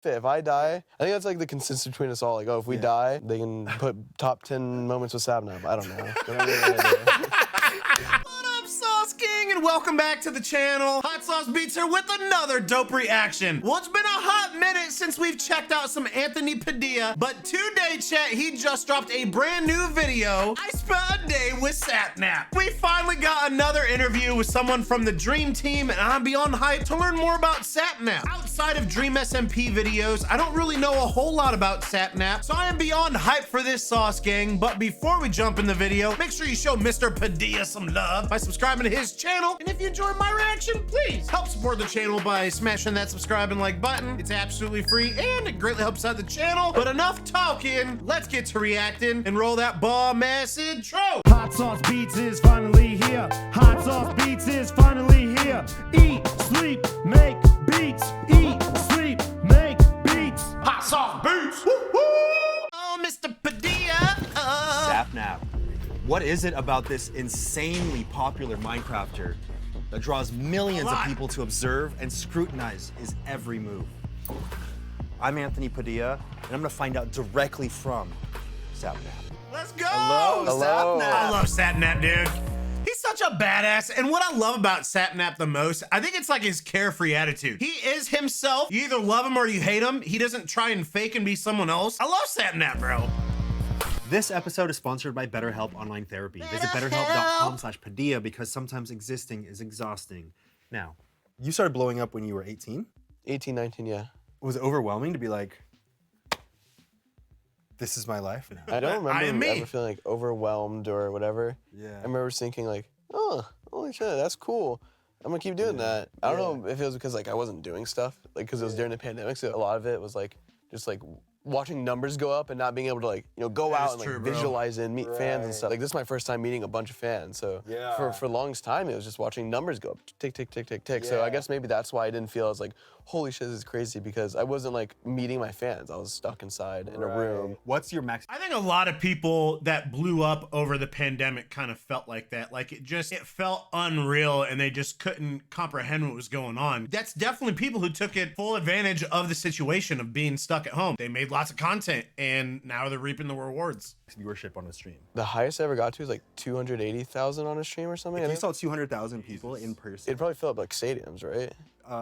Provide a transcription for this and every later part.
If I die, I think that's like the consensus between us all. Like, oh, if we die, they can put top 10 moments with SAPNAP. I don't know. They don't really know. What up, Sauce King, and welcome back to the channel. Hot Sauce Beats here with another dope reaction. Well, it's been a hot minute since we've checked out some Anthony Padilla, but today, chat, he just dropped a brand new video. I spent a day with SAPNAP. We finally got another interview with someone from the Dream Team, and I'm beyond hyped to learn more about SAPNAP. Outside of Dream SMP videos, I don't really know a whole lot about SAPNAP, so I am beyond hyped for this, Sauce Gang. But before we jump in the video, make sure you show Mr. Padilla some love by subscribing to his channel. And if you enjoyed my reaction, please help support the channel by smashing that subscribe and like button. It's absolutely free and it greatly helps out the channel. But enough talking, let's get to reacting and roll that bomb-ass intro. Hot Sauce Beats is finally here. Hot Sauce Beats is finally here. Eat, sleep, make beats. Eat, sleep, make beats. Hot Sauce Beats. Woo-hoo! Oh, Mr. Padilla. SAPNAP. What is it about this insanely popular Minecrafter that draws millions of people to observe and scrutinize his every move? I'm Anthony Padilla, and I'm gonna find out directly from SAPNAP. Let's go. Hello, Hello. SAPNAP. I love SAPNAP, dude. He's such a badass, and what I love about SAPNAP the most, I think it's like his carefree attitude. He is himself. You either love him or you hate him. He doesn't try and fake and be someone else. I love SAPNAP, bro. This episode is sponsored by BetterHelp Online Therapy. Visit betterhelp.com/Padilla because sometimes existing is exhausting. Now, you started blowing up when you were 18? 18, 19, yeah. Was it overwhelming to be like, this is my life now? I don't I am remember me. ever feeling like overwhelmed or whatever. Yeah. I remember thinking like, oh, holy shit, that's cool. I'm gonna keep doing that. I don't know if it was because like I wasn't doing stuff, like because it was during the pandemic, so a lot of it was like just like watching numbers go up and not being able to like, you know, go out and like true, bro. visualize and meet fans and stuff. Like this is my first time meeting a bunch of fans, so for the longest time it was just watching numbers go up, tick, tick, tick, tick, tick. So I guess maybe that's why I didn't feel as like, holy shit, this is crazy, because I wasn't like meeting my fans. I was stuck inside in a room. What's your max? I think a lot of people that blew up over the pandemic kind of felt like that. Like it felt unreal and they just couldn't comprehend what was going on. That's definitely people who took it full advantage of the situation of being stuck at home. They made lots of content and now they're reaping the rewards. Viewership on a stream? The highest I ever got to was like 280,000 on a stream or something. If you saw 200,000 people in person, It'd probably fill up like stadiums, right?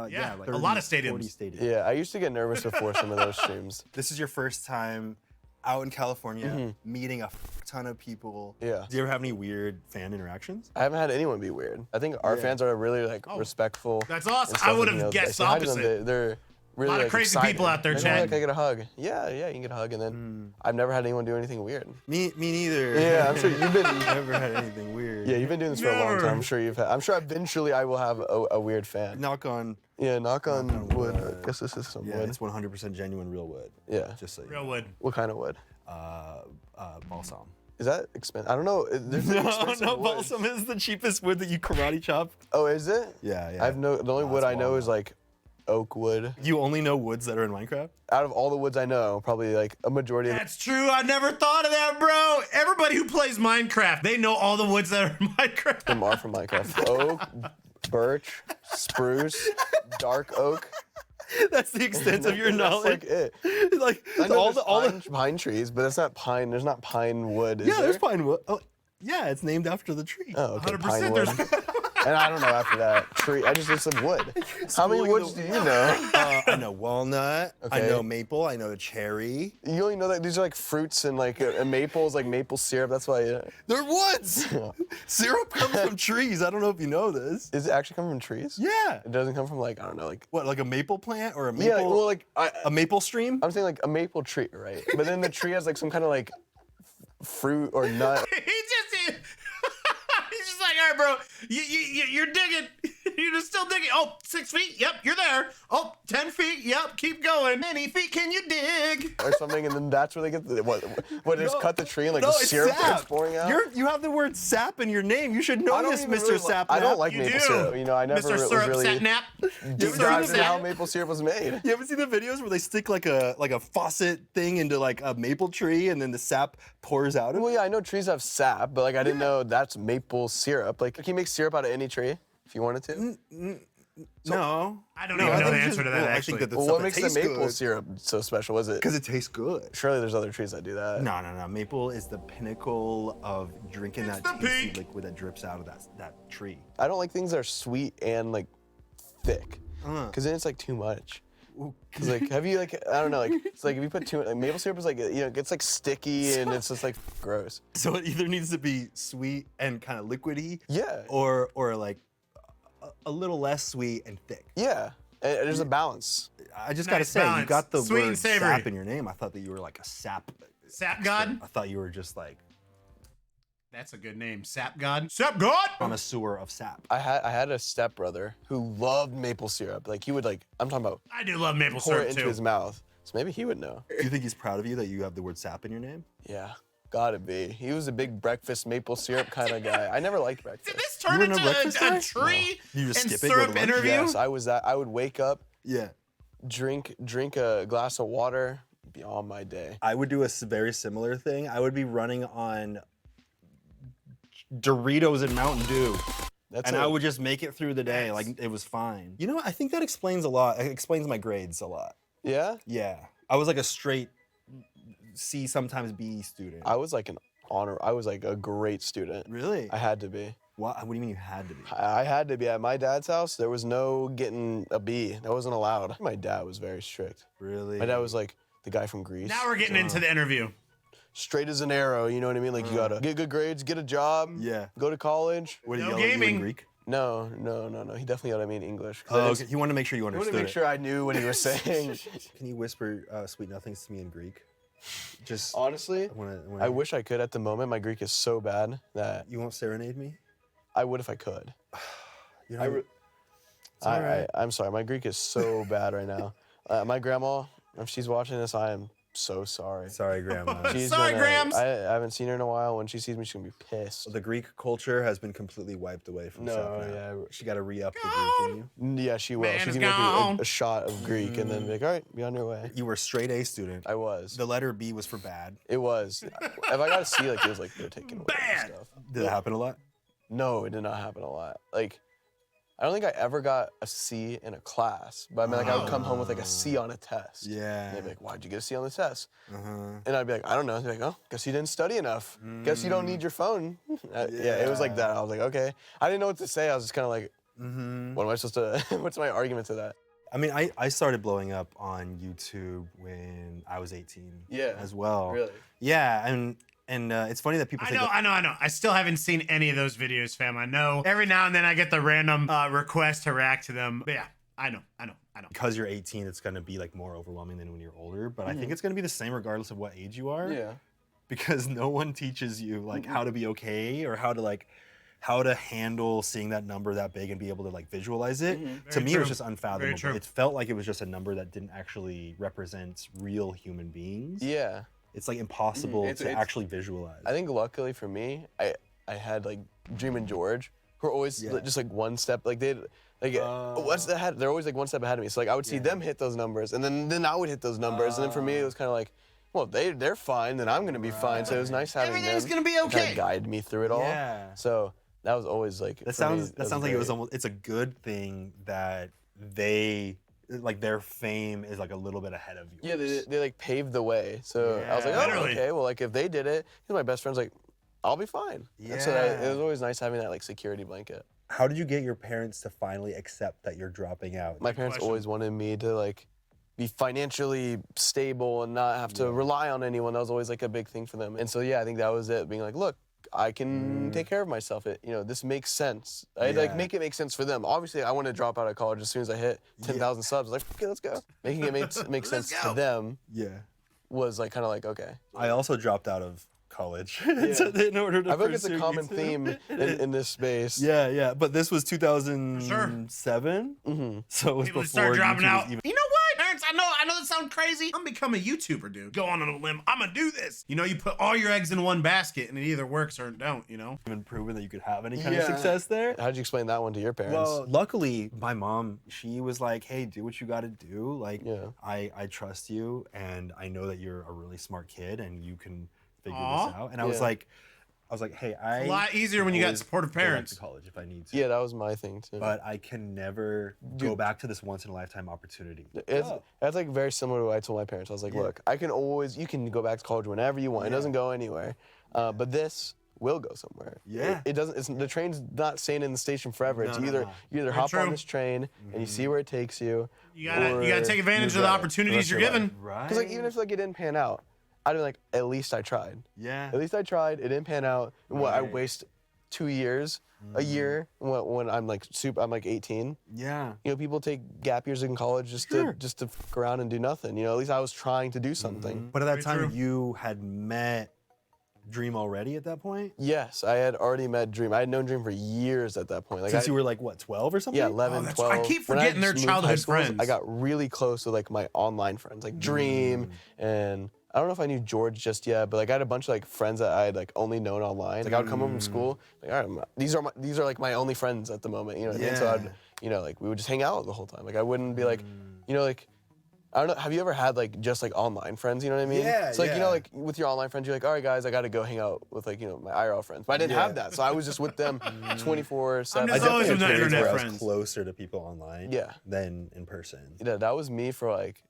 Yeah, like a lot of 30 stadiums. 40 stadiums. Yeah, I used to get nervous before some of those streams. This is your first time out in California, meeting a ton of people. Yeah. Do you ever have any weird fan interactions? I haven't had anyone be weird. I think our fans are really like respectful. That's awesome. and stuff, I would and, have you know, guessed I say hi to them, opposite. They're really A lot of like, crazy excited. people out there, Like, Chad. "Oh, look, I get a hug. Yeah, you can get a hug, and then I've never had anyone do anything weird. Me neither. Yeah, I'm sure you've been. Never had anything weird. Yeah, you've been doing this for a long Never. time. I'm sure you've had. I'm sure eventually I will have a weird fan. Knock on. Yeah, knock on on wood. wood. I guess this is some Yeah, wood. it's 100% genuine real wood. Yeah. Just so you Real wood. What kind of wood? balsam. Is that expensive? I don't know. There's like expensive wood. Balsam is the cheapest wood that you karate chop. Oh, is it? Yeah. I have no. The only wood I know is like oak wood. You only know woods that are in Minecraft? Out of all the woods I know, probably like a majority of That's true. I never thought of that, bro. Everybody who plays Minecraft, they know all the woods that are in Minecraft. them are from Minecraft. Oak, birch, spruce, dark oak. That's the extent of your That's knowledge. like it. Like I know all there's the pine trees, but it's not pine. There's not pine wood. Is yeah, there's there? pine wood. Oh, yeah, it's named after the tree. Oh, okay. 100% Pine wood. there's. And I don't know after that. Tree. I just said wood. How many woods do you know? I know walnut. I Okay. know maple. I know cherry. You only know that these are like fruits and like a maple is like maple syrup. That's why. They're woods. Syrup comes from trees. I don't know if you know this. Is it actually come from trees? Yeah. It doesn't come from like, I don't know, like. What, like a maple plant or a maple? Yeah, well, like a maple stream? I'm saying like a maple tree, right? But then the tree has like some kind of like fruit or nut. He's just like, all right, bro, you're digging. You're just still digging. Oh, 6 feet. Yep, you're there. Oh, 10 feet. Yep, keep going. Many feet can you dig? Or something, and then that's where they get the what? Just cut the tree and like No, the it's syrup sap. starts pouring out. You have the word sap in your name. You should know I don't this, even Mr. really Sapnap. I don't like You maple do. syrup. You know, I never Mr. was Syrup really Sapnap. deep Syrup dived into how Sap. maple syrup was made. You ever see the videos where they stick like a faucet thing into like a maple tree and then the sap pours out of Well, it? yeah, I know trees have sap, but like I didn't know that's maple syrup. Like, can you make syrup out of any tree if you wanted to? No. I don't even know the answer to that, well, actually. I think that the Well, stuff what that makes the tastes maple good, syrup so special? Was it? because it tastes good. Surely there's other trees that do that. No. Maple is the pinnacle of drinking It's that the tasty peak. liquid that drips out of that tree. I don't like things that are sweet and like thick, because then it's like too much. Cause like, have you like, I don't know, like it's like if you put too much, like maple syrup is like, you know, it gets like sticky and it's just like gross. So it either needs to be sweet and kind of liquidy, Yeah. or like a little less sweet and thick. Yeah, and there's a balance. I just gotta Nice say, you balance. got the Sweet and word savory. sap in your name. I thought that you were like a sap. Sap God? I thought you were just like That's a good name. Sap God. Sap God! connoisseur of sap. I had a stepbrother who loved maple syrup. Like he would like, I'm talking about I do love maple pour it syrup into too. his mouth. So maybe he would know. Do you think he's proud of you that you have the word sap in your name? Yeah, gotta be. He was a big breakfast maple syrup kind of guy. I never liked breakfast. Did this turn You were into a breakfast guy? a tree You just and skip it, go to syrup lunch? interview? Yes, I was that. I would wake up, Yeah. drink a glass of water, be on my day. I would do a very similar thing. I would be running on Doritos and Mountain Dew. That's And it. I would just make it through the day, like it was fine. You know what? I think that explains a lot. It explains my grades a lot. Yeah, Yeah. I was like a straight C, sometimes B student. I was like an honor. I was like a great student. Really? I had to be. What do you mean you had to be? I had to be. At my dad's house, there was no getting a B. That wasn't allowed. My dad was very strict. Really? My dad was like the guy from Greece. Now we're getting into the interview. Straight as an arrow, you know what I mean? Like you gotta get good grades, get a job, Yeah. go to college. What, did No he yell at you gaming. in Greek? No. He definitely yelled at me in English. 'Cause I Oh, didn't- okay. He wanted to make sure you I understood wanted to make it. sure I knew what he was saying. Can you whisper sweet nothings to me in Greek? Just Honestly, wanna I wish I could at the moment. My Greek is so bad that you won't serenade me. I would if I could. You know, I'm sorry. My Greek is so bad right now. My grandma, if she's watching this, I am so sorry. sorry, Grandma. She's Sorry, gonna- Grams. I haven't seen her in a while. When she sees me, she's gonna be pissed. The Greek culture has been completely wiped away from No, SAPNAP. yeah. She got to re-up the Greek in you. Yeah, she will. Man She's is gonna gone. make a shot of Greek and then be like, all right, be on your way. You were a straight A student. I was. The letter B was for bad. It was. If I got a C, like it was like they're taking away Bad. stuff. Did it happen a lot? No, it did not happen a lot. Like, I don't think I ever got a C in a class, but I mean, like, I would come home with like a C on a test. Yeah. And they'd be like, why'd you get a C on the test? Uh-huh. And I'd be like, I don't know. They're like, oh, guess you didn't study enough. Guess you don't need your phone. Yeah, it was like that. I was like, okay. I didn't know what to say. I was just kind of like, what am I supposed to, what's my argument to that? I mean, I started blowing up on YouTube when I was 18. Yeah. As well. Really? Yeah, and it's funny that people I think know. I still haven't seen any of those videos, fam. I know every now and then I get the random request to react to them. But yeah, I know. because you're 18, it's gonna be like more overwhelming than when you're older. But I think it's gonna be the same regardless of what age you are. Yeah. Because no one teaches you like how to be okay or how to handle seeing that number that big and be able to like visualize it. To Very me, it was true. just unfathomable. true. It felt like it was just a number that didn't actually represent real human beings. Yeah. It's like impossible It's- to it's- actually visualize. I think luckily for me, I had like Dream and George, who are always just like one step, like they'd like what's ahead. They're always like one step ahead of me. So like I would see them hit those numbers, and then I would hit those numbers, and then for me it was kind of like, well, they're fine, then I'm gonna be fine. So it was nice having Everything's them gonna be kinda okay. guide me through it all. Yeah. So that was always like That for me, sounds like it was great. almost. It's a good thing that they like their fame is like a little bit ahead of yours. Yeah, they like paved the way. So I was like, Yeah. oh, Literally. okay. Well, like if they did it, he's my best friend's like, I'll be fine. And so it Yeah. was always nice having that like security blanket. How did you get your parents to finally accept that you're dropping out? My parents question. always wanted me to like be financially stable and not have to rely on anyone. That was always like a big thing for them. And so yeah, I think that was it. Being like, look, I can take care of myself. This makes sense. I like make it make sense for them. Obviously, I want to drop out of college as soon as I hit 10,000 subs. I was like, okay, let's go. Making it make sense to them Yeah. was like kind of like okay. I also dropped out of college in order to I feel like it's a pursue common YouTube. theme in this space. Yeah, but this was 2007, so it was People before start dropping YouTube out. was even. You know what, parents? I know that sounds crazy. I'm becoming a YouTuber, dude. Go on a limb. I'm gonna do this. You put all your eggs in one basket, and it either works or it don't. Even proven that you could have any kind of success there. How'd you explain that one to your parents? Well, luckily, my mom, she was like, hey, do what you got to do. Like, Yeah. I trust you, and I know that you're a really smart kid, and you can figure Aw. this out. And I was Yeah. like, I was like, hey, a lot easier when you got supportive parents. Go back to college if I need to. Yeah, that was my thing too. But I can never go back to this once in a lifetime opportunity. That's like very similar to what I told my parents. I was like, look, I can always, you can go back to college whenever you want. It doesn't go anywhere. But this will go somewhere. Yeah. It doesn't, the train's not staying in the station forever. It's you either hop on this train and you see where it takes you. You gotta take advantage of the opportunities you're given. Right. Because like, even if like it didn't pan out, I'd be like, at least I tried. Yeah. At least I tried. It didn't pan out. And what, I waste 2 years, a year when I'm like I'm like 18. Yeah. You know, people take gap years in college just to fuck around and do nothing. You know, at least I was trying to do something. But at that time, you had met Dream already at that point? Yes, I had already met Dream. I had known Dream for years at that point. Like Since you were like, what, 12 or something? Yeah, 11, 12. I keep forgetting their childhood friends. I got really close with like my online friends, like Dream, and I don't know if I knew George just yet, but like I had a bunch of like friends that I had like only known online. Like I would come home from school, like, all right, these are like my only friends at the moment, you know what I mean? So I'd, you know, like we would just hang out the whole time. Like I wouldn't be like, you know, like, I don't know, have you ever had like just like online friends, you know what I mean? Yeah, so like, you know, like with your online friends, you're like, all right guys, I gotta go hang out with like, you know, my IRL friends. But I didn't have that, so I was just with them 24/7. I'm just always with the internet where I friends. was closer to people online than in person. Yeah, that was me for like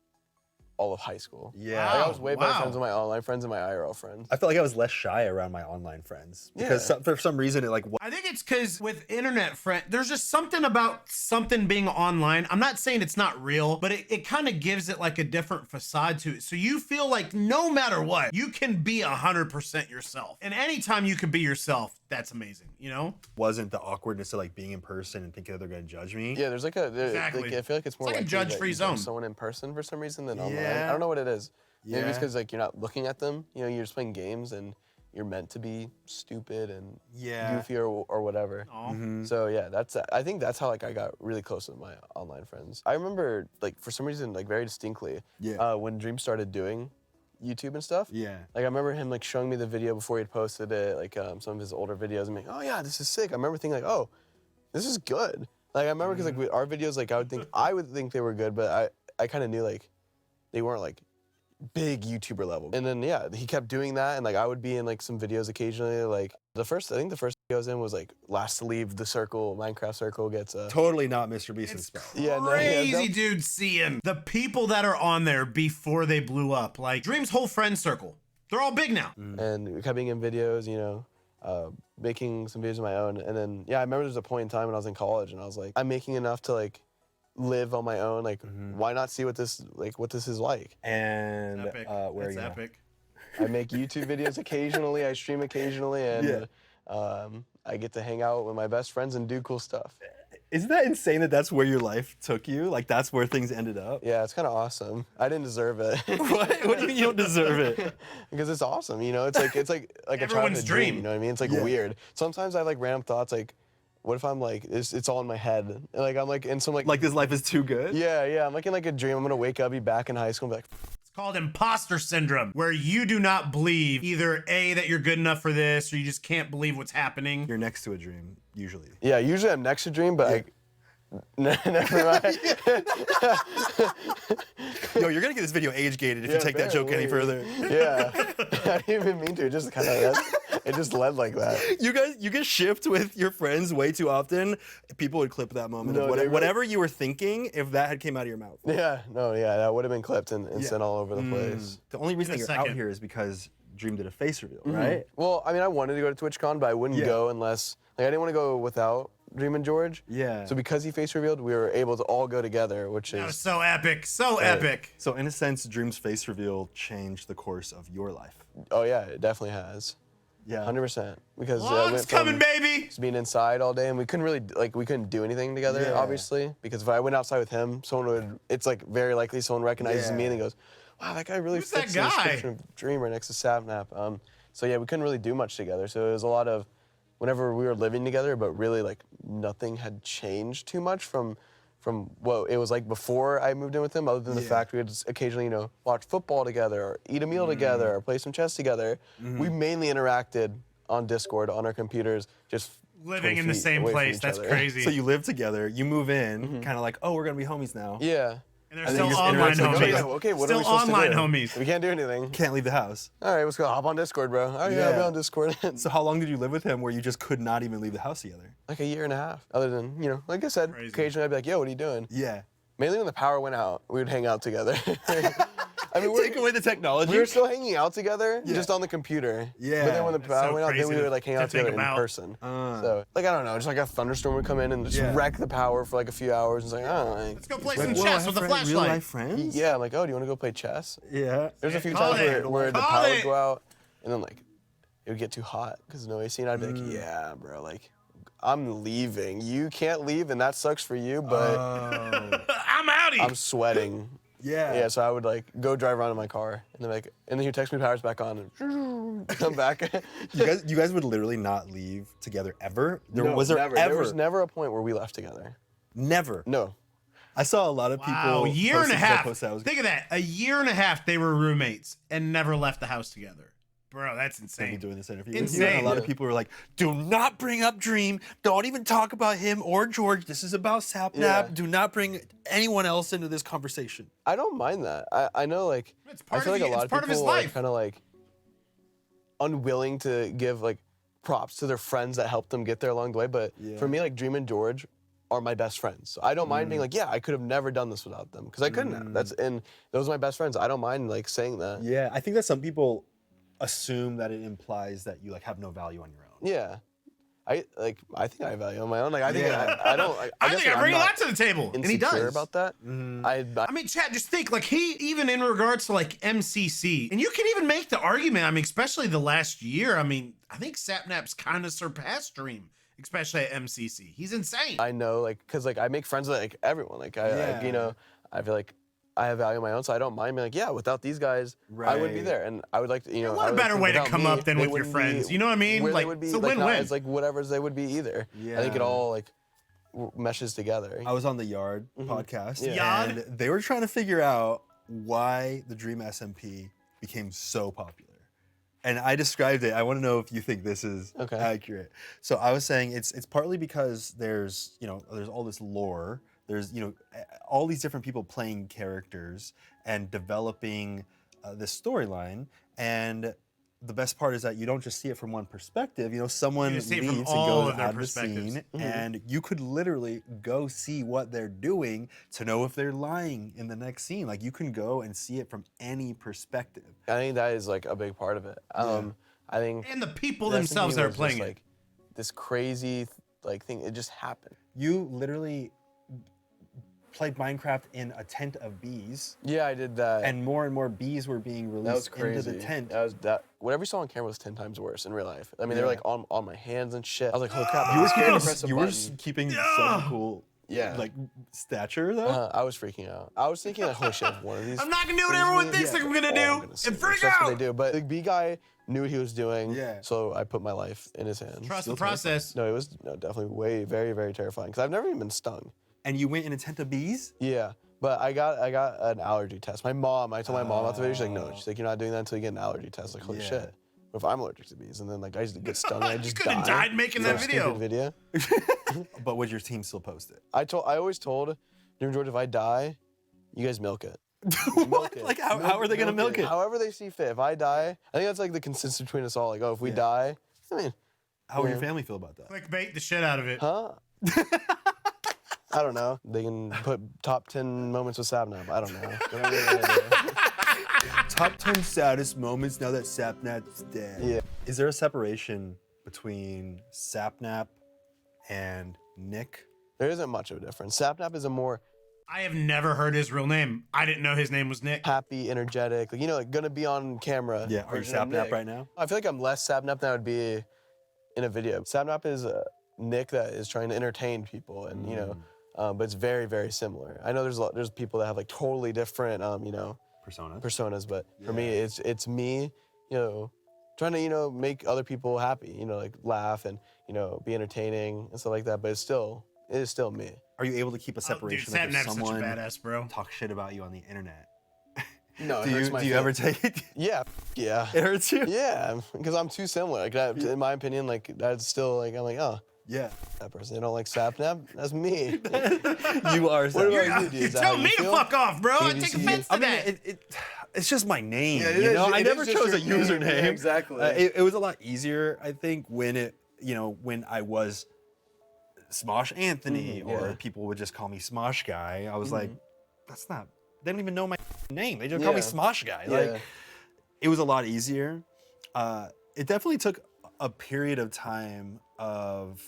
all of high school. Yeah. Like, I was way better friends with my online friends than my IRL friends. I felt like I was less shy around my online friends because for some reason it like. I think it's because with internet friend, there's just something about something being online. I'm not saying it's not real, but it kind of gives it like a different facade to it. So you feel like no matter what, you can be 100% yourself. And anytime you can be yourself, that's amazing, you know? Wasn't the awkwardness of like being in person and thinking that they're gonna judge me. Yeah, there's like a, Exactly. like, I feel like it's more like a likely judge-free that you zone. judge someone in person for some reason than online. Yeah. I don't know what it is. Maybe it's Yeah. because like you're not looking at them. You know, you're just playing games and you're meant to be stupid and goofy or whatever. So yeah, I think that's how like I got really close with my online friends. I remember like for some reason like very distinctly when Dream started doing YouTube and stuff. Yeah. Like I remember him like showing me the video before he'd posted it, like some of his older videos, and being, oh yeah, this is sick. I remember thinking like, oh, this is good. Like I remember because like with our videos, like I would think they were good, but I kind of knew like they weren't like big YouTuber level. And then yeah, he kept doing that, and like I would be in like some videos occasionally. Like I think the first video I was in was like last to leave the circle, Minecraft circle gets totally not Mr. Beast inspired. Crazy dude seeing the people that are on there before they blew up. Like Dream's whole friend circle, they're all big now. And we kept being in videos, you know, making some videos of my own. And then yeah, I remember there was a point in time when I was in college, and I was like, I'm making enough to like live on my own. Like, why not see what this is like? And Epic. where That's are you epic. I make YouTube videos occasionally. I stream occasionally, and I get to hang out with my best friends and do cool stuff. Isn't that insane that that's where your life took you? Like that's where things ended up? Yeah, it's kind of awesome. I didn't deserve it. What do you mean you don't deserve it? Because it's awesome, you know. It's like a Everyone's childhood dream. You know what I mean? It's like weird. Sometimes I have like random thoughts like, what if I'm like it's all in my head? And, like I'm like in some like this life is too good? Yeah. I'm like in like a dream. I'm gonna wake up, be back in high school, and be like, It's called imposter syndrome, where you do not believe either A, that you're good enough for this, or you just can't believe what's happening. You're next to a dream, usually. yeah. Usually I'm next to Dream, but never mind. Yo, you're gonna get this video age gated if you take that joke any further. Yeah, I didn't even mean to. It just kind of it just led like that. You get shipped with your friends way too often. People would clip that moment. No, whatever you were thinking, if that had came out of your mouth. Yeah, that would have been clipped and sent all over the place. The only reason that you're out here is because Dream did a face reveal, right? Well, I mean, I wanted to go to TwitchCon, but I wouldn't go unless I didn't want to go without Dream and George. Yeah. So because he face revealed, we were able to all go together, which That was is so epic, so epic. So in a sense, Dream's face reveal changed the course of your life. oh yeah, it definitely has. Yeah. 100%. Because Long's coming, baby. just being inside all day, and we couldn't do anything together, obviously. Because if I went outside with him, it's like very likely someone recognizes me and he goes, wow, that guy really Who's that fits the guy? description of Dream right next to SAPNAP. So yeah, we couldn't really do much together. So it was a lot of whenever we were living together, but really like nothing had changed too much from what it was like before I moved in with him, other than the fact we would just occasionally, you know, watch football together or eat a meal together or play some chess together. We mainly interacted on Discord, on our computers, just Living 20 in the feet same away from place, each that's other. crazy. So you live together, you move in, kind of like, oh, we're gonna be homies now. Yeah. And they're And then still you just online interact like, homies. Okay, what are Still we supposed online to do? homies. We can't do anything. Can't leave the house. All right, let's go hop on Discord, bro. Oh yeah, I'll be on Discord. So how long did you live with him where you just could not even leave the house together? Like a year and a half. Other than, you know, like I said, Crazy. occasionally I'd be like, yo, what are you doing? Yeah. Mainly when the power went out, we would hang out together. I mean, Take away the technology. we were still hanging out together, just on the computer. Yeah. But then when the That's power so went out, then we crazy would like hang to out together think in about. person. So, like, I don't know, just like a thunderstorm would come in and just wreck the power for like a few hours. And it's like, oh, like, Let's go play Like, some whoa, I chess have with a Real flashlight. life friends? yeah, I'm like, oh, do you want to go play chess? Yeah. There's a few Call times it. where the Call power it. would go out, and then like it would get too hot because no AC, and I'd be like, yeah, bro, like I'm leaving. You can't leave, and that sucks for you, but I'm outie. I'm sweating. Yeah. Yeah, so I would like go drive around in my car, and then he'd text me power's back on, and come back. You guys would literally not leave together ever? Was there never. ever? There was never a point where we left together. Never. No. I saw a lot of people. Wow, a year and a posting half. posts that was Think of that. A year and a half they were roommates and never left the house together. Bro, that's be insane. doing this interview. Insane. And a lot of people were like, "Do not bring up Dream. Don't even talk about him or George. This is about SAPNAP. Yeah. Do not bring anyone else into this conversation." I don't mind that. I know, like, It's I part feel of like a it. lot It's of part of his people are life. kind of like unwilling to give like props to their friends that helped them get there along the way. But for me, like Dream and George are my best friends. So I don't mind being like, yeah, I could have never done this without them because I couldn't have. And those are my best friends. I don't mind like saying that. Yeah, I think that some people assume that it implies that you like have no value on your own. Yeah. I think I value on my own. Like I think I don't. I guess think I I'm bring a not lot to the table, and he insecure does. about that. I mean, Chad, just think, like, he, even in regards to, like, MCC, and you can even make the argument, I mean, especially the last year, I mean, I think SAPNAP's kind of surpassed Dream, especially at MCC. He's insane. I know, like, because like I make friends with like everyone. Like I you know, I feel like I have value on my own, so I don't mind being like, yeah, without these guys, I wouldn't be Right. there, and I would like to, you know. What I a would better like way to without come me, up than they with your wouldn't friends. be You know what I mean? where Like, they would be, it's a like, not win-win. as like whatever they would be either. I think it all like meshes together. I was on the Yard podcast, Yeah. and they were trying to figure out why the Dream SMP became so popular. And I described it. I want to know if you think this is accurate. So I was saying it's partly because there's all this lore. There's all these different people playing characters and developing this storyline. And the best part is that you don't just see it from one perspective. Someone You leaves see it and from all goes of their out of the perspectives. scene, and you could literally go see what they're doing to know if they're lying in the next scene. Like you can go and see it from any perspective. I think that is like a big part of it. I think And the people the themselves SMP that are was just, playing it. like this crazy like thing. It just happened. You literally played Minecraft in a tent of bees, Yeah, I did that. and more bees were being that was released crazy. into the tent. Whatever you saw on camera was 10 times worse in real life. I mean, they were like on my hands and shit. I was like, holy crap! You were I'm scared to keeping, press a you were button. keeping some cool, Yeah. like stature though. I was freaking out. I was thinking like, holy shit, if one of these. I'm not gonna do what everyone thinks I'm gonna do and freak That's what out. they do. But the B guy knew what he was doing. Yeah. So I put my life in his hands. Trust the process. No, it was definitely very, very terrifying because I've never even been stung. And you went in a tent of bees. Yeah. But I got an allergy test. I told my mom about the video. She's like, no. She's like, you're not doing that until you get an allergy test. Like, holy shit. What if I'm allergic to bees? And then like I just get stung and I just You could have die died making for that a video. stupid video. But would your team still post it? I always told Dream George, if I die, you guys milk it. What? Like how are they gonna milk it? However they see fit. If I die, I think that's like the consensus between us all. Like, oh, if we die, I mean, How would your family feel about that? Clickbait the shit out of it. huh? I don't know. They can put top 10 moments with SAPNAP. I don't know. Whatever they wanna do. Top 10 saddest moments now that SAPNAP's dead. Yeah. Is there a separation between SAPNAP and Nick? There isn't much of a difference. SAPNAP is a more I have never heard his real name. I didn't know his name was Nick. happy, energetic, like, like gonna be on camera. Yeah, are you version of SAPNAP Nick. right now? I feel like I'm less SAPNAP than I would be in a video. SAPNAP is Nick that is trying to entertain people, and but it's very, very similar. I know there's people that have like totally different personas, but for me, it's me, trying to make other people happy, like laugh and be entertaining and stuff like that. But it is still me. Are you able to keep a separation Dude, like if SAPNAP's such a someone badass, bro. talks shit about you on the internet? No, Do you ever take it? Yeah, yeah. It hurts you? Yeah, because I'm too similar. Like that, in my opinion, like that's still like I'm like, oh, Yeah. That person. They don't like SAPNAP. That's me. You are. What Sapnap. about you, dude? You Is that tell how you me to feel? fuck off, bro. I take BBC. offense to I mean, that. it's just my name. Yeah, it you is- know, I it never is just chose a your name. username. Yeah, exactly. It was a lot easier, I think, when when I was Smosh Anthony, or yeah. people would just call me Smosh Guy. I was like, that's not. They don't even know my name. They just call me Smosh Guy. Like, it was a lot easier. It definitely took a period of time of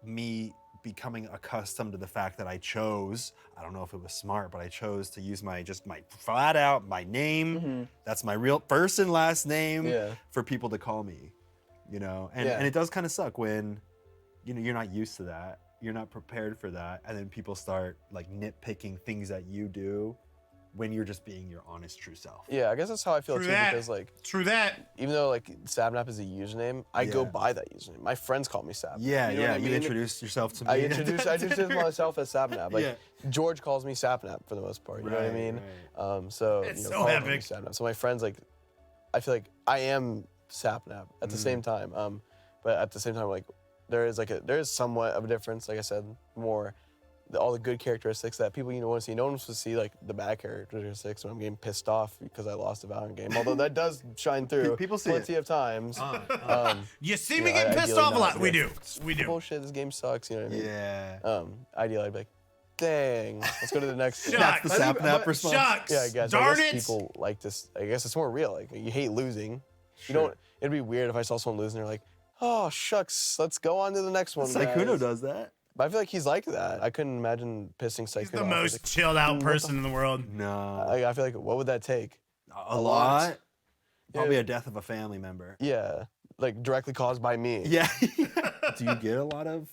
me becoming accustomed to the fact that I chose, I don't know if it was smart, but I chose to use my flat out, my name. That's my real first and last name for people to call me, and it does kind of suck when, you're not used to that. You're not prepared for that. And then people start like nitpicking things that you do when you're just being your honest, true self. Yeah, I guess that's how I feel True too, that. because like, True that. even though like SAPNAP is a username, I go by that username. My friends call me SAP. Yeah, You know what I you mean? introduced yourself to me. I introduced myself as SAPNAP. Like, Yeah. George calls me SAPNAP for the most part. You know what I mean? So It's so Paul calls me epic. SAPNAP. So my friends, like, I feel like I am SAPNAP at the same time. But at the same time, like, there is somewhat of a difference. Like I said, more all the good characteristics that people want to see. No one wants to see like the bad characteristics when I'm getting pissed off because I lost a Valorant game. Although that does shine through People see plenty of times. You see me Yeah, get pissed ideally off a not, lot. but We if do. We do. Bullshit, this game sucks. You know what I mean? Yeah. Ideally, I'd be like, dang, let's go to the next game. Shucks. That's the SAPNAP response. Shucks. Yeah, I guess. Darn I guess it. people like this. I guess it's more real. Like, you hate losing. You don't. It'd be weird if I saw someone losing. They're like, oh shucks, let's go on to the next one. Sykkuno guys." does that. But I feel like he's like that. I couldn't imagine pissing Sykkuno He's the off. most chilled out person in the world. No. I feel like, what would that take? A lot. Probably a death of a family member. Yeah, like directly caused by me. Yeah. Do you get a lot of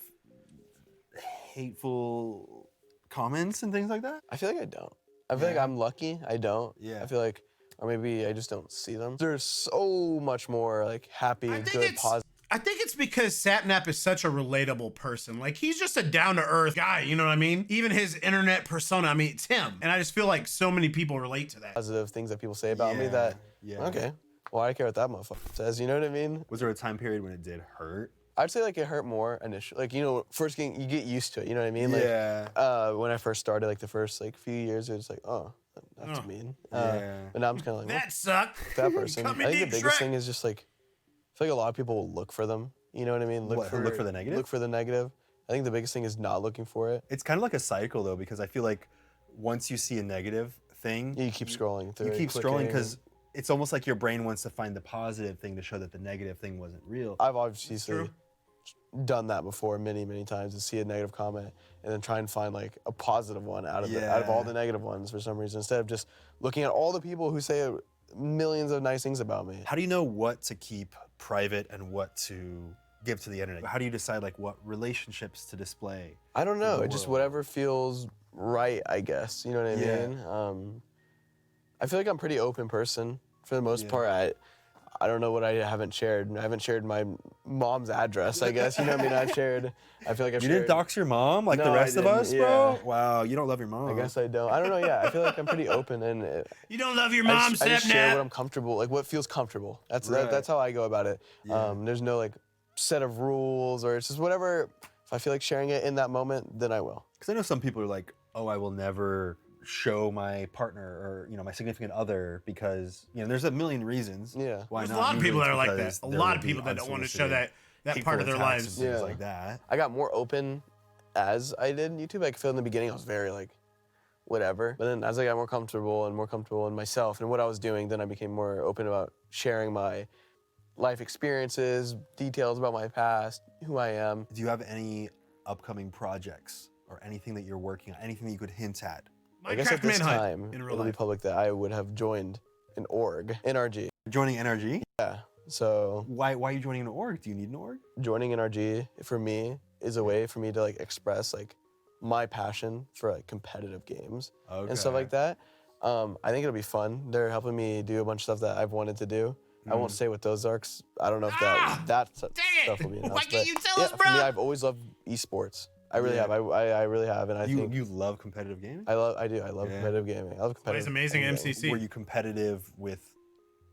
hateful comments and things like that? I feel like I don't. I feel like I'm lucky. I don't. Yeah. I feel like, or maybe I just don't see them. There's so much more like happy, good, positive. I think it's because SAPNAP is such a relatable person. Like, he's just a down-to-earth guy, you know what I mean? Even his internet persona, I mean, it's him. And I just feel like so many people relate to that. Positive things that people say about me that, okay, well, I care what that motherfucker says, you know what I mean? Was there a time period when it did hurt? I'd say like it hurt more initially. Like, first you get used to it, you know what I mean? Like, Yeah. when I first started, like the first like few years, it was like, oh, that's mean. Yeah. But now I'm just kind of like, That sucked. that person. Cut me I think the deep, biggest Shrek. thing is just like, I feel like a lot of people will look for them. You know what I mean? Look for the negative? Look for the negative. I think the biggest thing is not looking for it. It's kind of like a cycle though, because I feel like once you see a negative thing, You keep scrolling through you it, keep scrolling clicking. because it's almost like your brain wants to find the positive thing to show that the negative thing wasn't real. I've obviously true. done that before many, many times, to see a negative comment and then try and find like a positive one out of all the negative ones for some reason, instead of just looking at all the people who say millions of nice things about me. How do you know what to keep private and what to give to the internet? How do you decide like what relationships to display? I don't know. the Just world? whatever feels right, I guess. You know what I Yeah. mean? I feel like I'm a pretty open person for the most Yeah. part. I don't know what I haven't shared. I haven't shared my mom's address, I guess. You know what I mean? I feel like I've You shared. didn't dox your mom like No, the I rest of us, didn't, bro? yeah. Wow, you don't love your mom. I guess I don't. I don't know. Yeah, I feel like I'm pretty open, and You don't love your I mom, just share what SAPNAP. I'm comfortable, like what feels comfortable. That's Right. that's how I go about it. Yeah. There's no like set of rules, or it's just whatever. If I feel like sharing it in that moment, then I will. Because I know some people are like, oh, I will never show my partner or my significant other because there's a million reasons. Yeah. Why There's a not? lot of people Usually that are it's like because that. A there lot will of be people that don't want to show unsolicited that hateful part of their attacks lives. and things Yeah. like that. I got more open as I did YouTube. I feel in the beginning I was very like, whatever. But then as I got more comfortable in myself and what I was doing, then I became more open about sharing my life experiences, details about my past, who I am. Do you have any upcoming projects or anything that you're working on? Anything that you could hint at? I guess at Minecraft this Manhunt time, in real it'll be life. public that I would have joined an org, NRG. Joining NRG? Yeah. So Why are you joining an org? Do you need an org? joining NRG for me is a way for me to like express like my passion for like competitive games and stuff like that. I think it'll be fun. They're helping me do a bunch of stuff that I've wanted to do. I won't say what those are 'cause I don't know if that stuff will be announced. Why can't but you tell yeah, us, for bro? me, I've always loved esports. I really have. I really have, and I think You love competitive gaming? I do. I love competitive gaming. I love competitive. Plays amazing gaming. MCC. Were you competitive with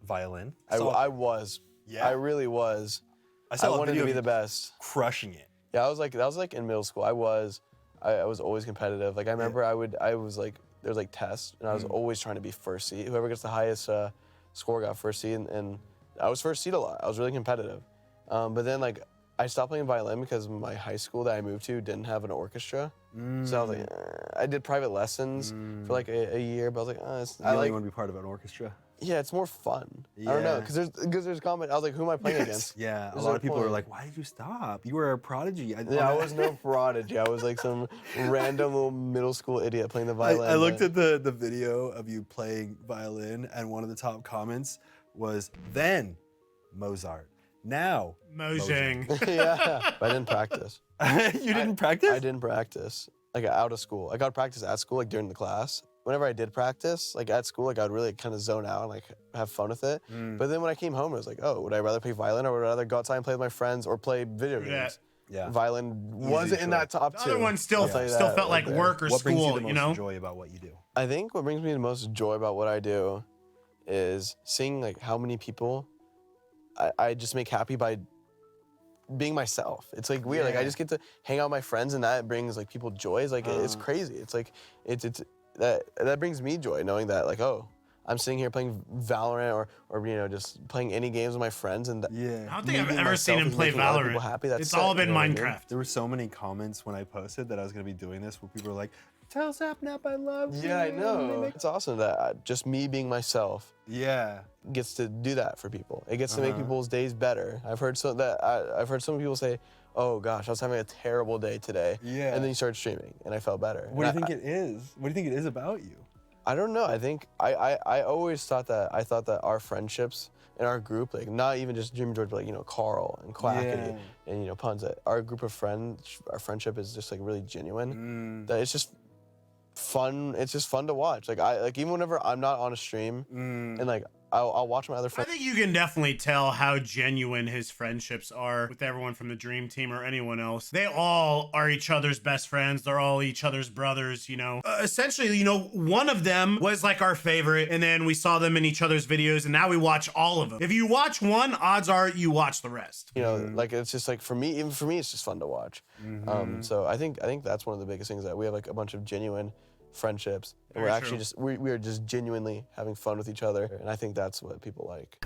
violin? I was. Yeah. I really was. I I saw a wanted video to be of the you best. crushing it. Yeah, that was like in middle school. I was always competitive. Like I remember I was like, there was like tests and I was always trying to be first seed. Whoever gets the highest score got first seed, and I was first seed a lot. I was really competitive. But then like I stopped playing violin because my high school that I moved to didn't have an orchestra. So I was like, I did private lessons for like a year, but I was like, I really want to be part of an orchestra. Yeah, it's more fun. I don't know, because there's comment. I was like, who am I playing against? Yeah, a lot of people are like, why did you stop? You were a prodigy. I was no prodigy. I was like some random little middle school idiot playing the violin. I looked at the video of you playing violin, and one of the top comments was, then Mozart, now Mojang. Yeah, but I didn't practice. You didn't practice? I didn't practice. Like out of school. I got practice at school, like during the class. Whenever I did practice, like at school, like I'd really kind of zone out and like have fun with it. But then when I came home, it was like, oh, would I rather play violin or would I rather go outside and play with my friends or play video games? Yeah. Violin wasn't in that top two. The other one still felt like work or what school, brings you the most you know? joy about what you do? I think what brings me the most joy about what I do is seeing like how many people I just make happy by being myself. It's like weird. Like I just get to hang out with my friends and that brings like people joy. It's like it's crazy. It's like that brings me joy knowing that like, oh, I'm sitting here playing Valorant or you know, just playing any games with my friends and I don't think I've ever seen him play Valorant. Happy. That's it's all been Minecraft. There were so many comments when I posted that I was gonna be doing this where people were like, tell SAPNAP I love you. Yeah, I know. It's awesome that just me being myself gets to do that for people. It gets to make people's days better. I've heard some people say, oh gosh, I was having a terrible day today. Yeah. And then you started streaming and I felt better. What do you think it is? What do you think it is about you? I don't know. I think I always thought that our friendships in our group, like not even just Dream George, but like, you know, Carl and Quackity and, you know, Puns, that our group of friends, our friendship is just like really genuine. That it's just fun. It's just fun to watch. Like even whenever I'm not on a stream and like I'll watch my other friends. I think you can definitely tell how genuine his friendships are with everyone from the Dream Team or anyone else. They all are each other's best friends. They're all each other's brothers, you know. Essentially, you know, one of them was like our favorite, and then we saw them in each other's videos, and now we watch all of them. If you watch one, odds are you watch the rest. You know, like it's just like for me, even for me, it's just fun to watch. So I think that's one of the biggest things, that we have like a bunch of genuine friendships, and we're actually just we are just genuinely having fun with each other, and I think that's what people like.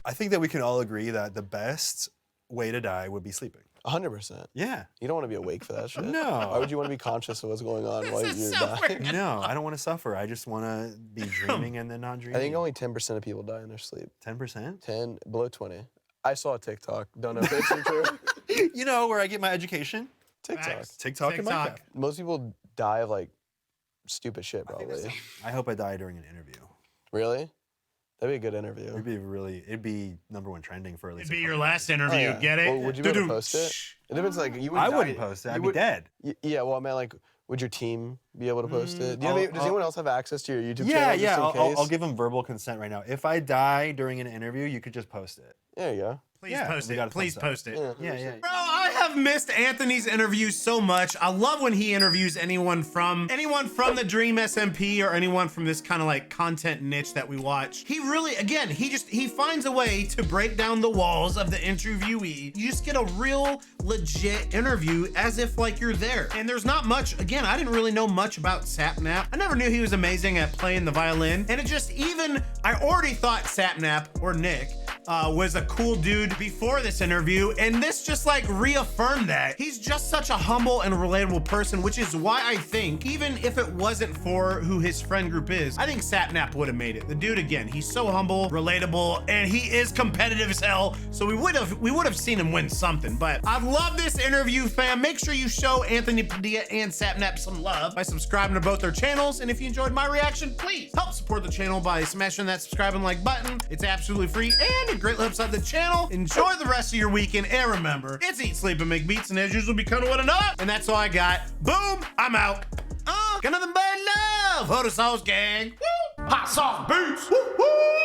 I think that we can all agree that the best way to die would be sleeping. 100%. Yeah. You don't want to be awake for that shit. No. Why would you want to be conscious of what's going on while you're dying? No, I don't want to suffer. I just want to be dreaming and then not dreaming. I think only 10% of people die in their sleep. 10%? 10, below 20. I saw a TikTok. Don't know if it's true. You know where I get my education? TikTok. TikTok and Minecraft. Most people die of like stupid shit, probably. I hope I die during an interview. Really? That'd be a good interview. It'd be #1 trending for at least. It'd be your last interview. Get it? Well, would you be able to post it? It depends. Like you would. I wouldn't post it. I'd be dead. Yeah. Well, I meant like, would your team be able to post it? Does anyone else have access to your YouTube channel? Yeah. I'll give them verbal consent right now. If I die during an interview, you could just post it. There you go. Please post it. Please post it. Yeah. Bro, I have missed Anthony's interviews so much. I love when he interviews anyone from the Dream SMP or anyone from this kind of like content niche that we watch. He really, again, he finds a way to break down the walls of the interviewee. You just get a real legit interview as if like you're there. And there's not much, again, I didn't really know much about SAPNAP. I never knew he was amazing at playing the violin. And it just I already thought SAPNAP or Nick was a cool dude before this interview, and this just like reaffirmed that. He's just such a humble and relatable person, which is why I think, even if it wasn't for who his friend group is, I think SAPNAP would have made it. The dude, again, he's so humble, relatable, and he is competitive as hell, so we would have seen him win something. But I love this interview, fam. Make sure you show Anthony Padilla and SAPNAP some love by subscribing to both their channels, and if you enjoyed my reaction, please help support the channel by smashing that subscribe and like button. It's absolutely free, and it greatly helps out the channel. Enjoy the rest of your weekend, and remember, it's eat, sleep, and make beats, and as usual, be kind of one another. And that's all I got. Boom, I'm out. Got nothing but love for the sauce gang. Woo! Hot sauce beats. Woo, woo.